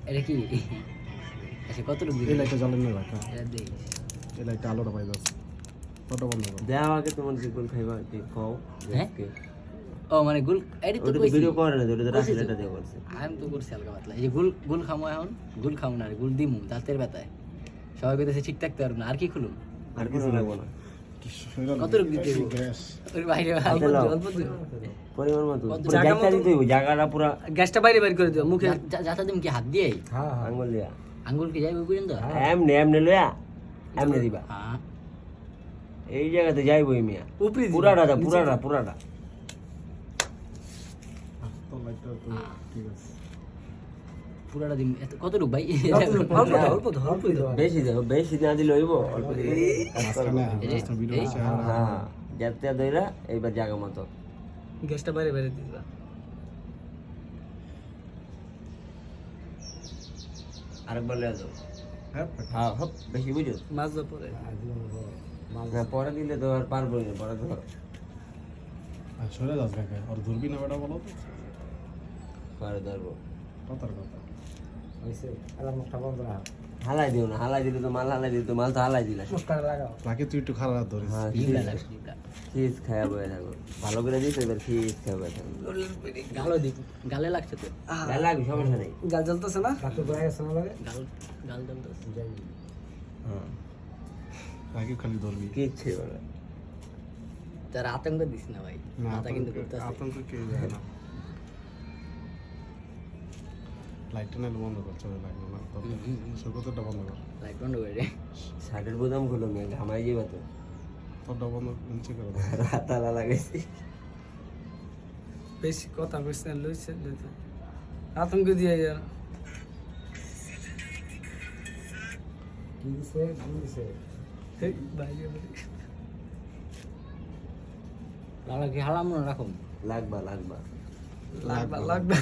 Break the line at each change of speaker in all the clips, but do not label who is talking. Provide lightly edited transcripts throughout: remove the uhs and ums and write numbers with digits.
এটা কি আচ্ছা কত লোক
এই লাইটটা জ্বালেন না রাখা
এটা দেই
এই লাইটটা আলোটা পাই যাচ্ছে ফটো বন্ধ করো
দেওয়া আগে তোমার যে গোল খাইবা কি খাও
হ্যাঁ? ও মানে গুল এডি তো
ওটা তো
কইছি
ভিডিও করে না ওটা তো
কইছি
রাখলে
তো।
এটা দিয়ে করছে
আমি তো করছি হালকা পাতলা এই যে গুল গুল খামো এখন গুল খামো না রে, গুল দিমু দাঁতের ব্যথায় সবাই কইতেছে ঠিক থাকতে পারবো না আর কি খুলুম
আর কিছু লাগবে না
কত লোক দিতে হইব?
গ্যাস
ওর বাইরে
হাতে লাও। পরিমাণ মতো পুরো গ্যাসটা দিতে হইব জায়গাটা পুরো
গ্যাসটা বাইরে বাইরে করে দিও মুখে
যাতা দিম কি হাত দিয়ে
আঙ্গুল দিয়া
আঙ্গুল কি যাইব পর্যন্ত
এমনি এমনি লয়া এমনি দিবা
হ্যাঁ
এই জায়গাতে যাইবই মিয়া
উপরে দিও।
পুরাটা দাও পুরাটা
তো লাইটটা তো ঠিক আছে
পুরাটা দিম কত লোক ভাই
অল্প দাও
বেশি দাও বেশি না দিলে হইব অল্প দিলে
মাঝখানে মাঝখানে ভিডিও আছে আর
হ্যাঁ যাতে দইরা এইবার জায়গা মতো
গ্যাসটা বাইরে বাইরে দিবা
আরেকবার লয়া দাও
হ্যাঁ
হ্যাঁ হপ বেশি বুঝো
মাছ দাও পরে
না পরে দিলে তো আর পারবো না পরে ধর
আর সরে যাস কাকা আর ধরবি না বেটা বলো তো
পরে ধরবো
কথার কথা
হালাই দিও না হালাই দিলে তো মাল হালাই দিলে তো মাল তো হালাই দিলা
রাখি তুই একটু খারাপ ধরিস
হ্যাঁ
জিবলা লাগছে জিবলা
খিস খাওয়া বয়ে থাকো ভালো করে দিস এবার খিস খাওয়া বয়ে থাকো
গালো দিই গালে লাগছে তো
লাগবে সমস্যা নেই
গাল জ্বলতেছে না
গাল গাল জ্বলতেছে
হ্যাঁ
রাখি খালি ধরবি
কিচ্ছু বলে
তার আতঙ্ক দিস না ভাই
না
মাথা কিন্তু করতেছে
আতঙ্ক কে যায় না লাইটটা না বন্ধ কর চলে লাগবে না সৈকতটা বন্ধ কর
লাইট বন্ধ করে রে
শার্টের বোতাম খুলো মেয়ে ঘামাই যাবে তো
তোরটা বন্ধ নিচে করে
রাতালা লাগাইছি
বেশি কথা কইছ না লইছে লইছে আতঙ্ক দিয়ে যার এই বাইরে বাইরে
লালা কি হালাম না রাখুন
লাগবা
লাগবা লাগবে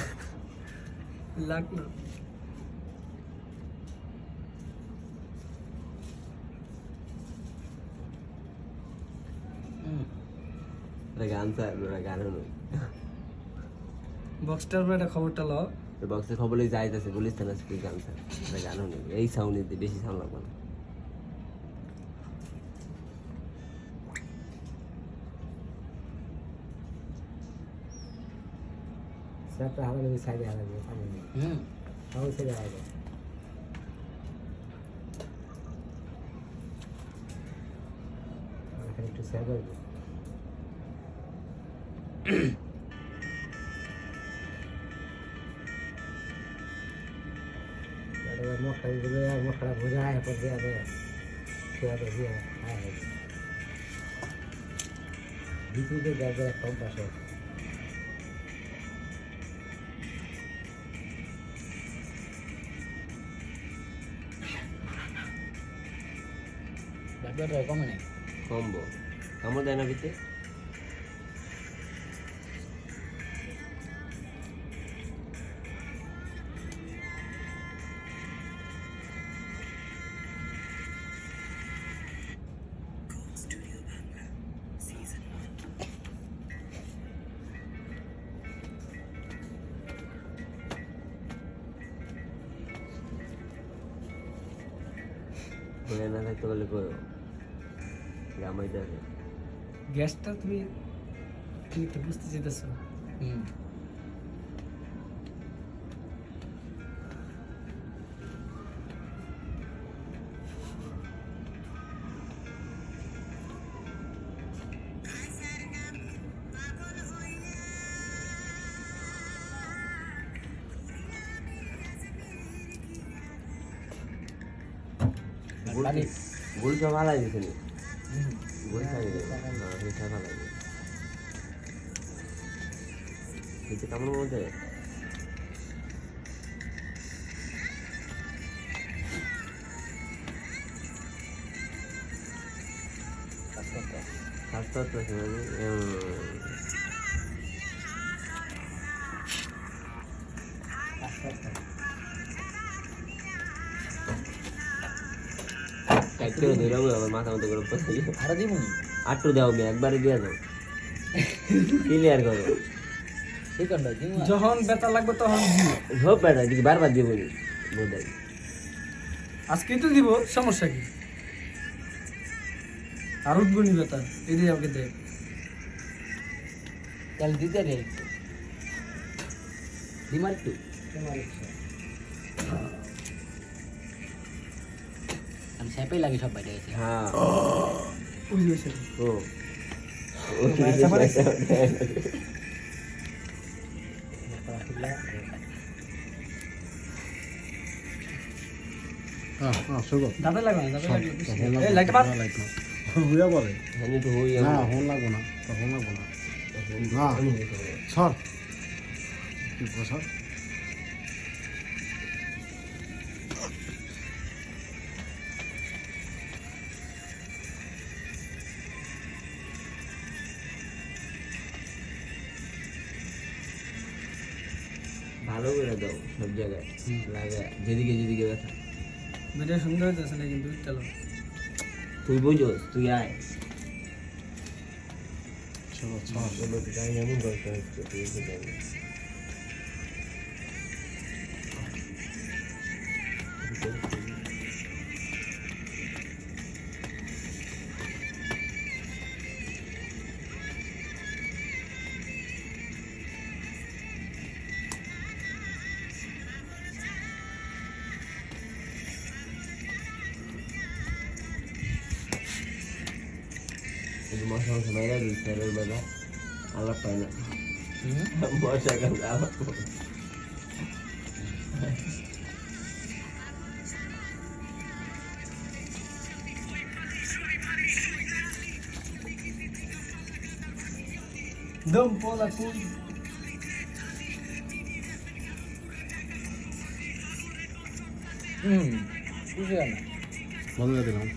গান স্যার গান হলো
বক্সটার পরে একটা খবরটা লও
বক্সে খবর যাইতেছে পুলিশ থানা স্পিক গান স্যার গান হলো এই সাউন্ড বেশি সাউন্ড লাগবে না
হুম ব্যাপারটা কমে নাই
কমবো কামড় দেয় না ভিতরে বলে না থাকতে বলে করো গামাই যাবে
গ্যাসটা তুমি কি একটু বুঝতে চাইতেছো
হুম
গুল সব হালাই দিছে নি গুল খাই দেবে মিঠা ভালাই দেবে নিচে কামড় মধ্যে আস্তে আস্তে একটু ধরে আবার মাথা মতো করে
আরো দিব
আটটু দাও আমি একবারে দিয়ে দাও ক্লিয়ার করো
ঠিক আছে দিব
যখন ব্যথা লাগবে তখন দিও।
হোক বেটা এদিকে বারবার দিব বোধাই
আজকেই তো দিব, সমস্যা কি? আর উঠবো নি বেতা, এদিকে আমাকে দেখ।
তাহলে দিতে রে ডিমার একটু আমি স্যাপেই লাগে সব বাইরে গেছে
হ্যাঁ
ওই যে ওই
ও
শুরু কর
দাদা লাগবে না, দাদা লাগবে এই লাইট মার।
লাইট না হুইয়া বলে
আমি তো হই
না ফোন লাগবো না তখন লাগবো না না সর কি সর
ভালো করে দাও সব জায়গায় লাগে যেদিকে যেদিকে ব্যথা
ভিডিও সুন্দর হইতেছে না কিন্তু চলো
তুই বুঝোস তুই আয়
চলো সর
বলো তুই আমি এমন দরকার হচ্ছে তুই এসে যাবি মশা মশা মেয়েরা দিচ্ছে এর বেলা আলাপ পায় না মশা কাছে আলাপ পায় না।
দম পোলা কোন
বুঝলাম না
বন্ধ করে দিলাম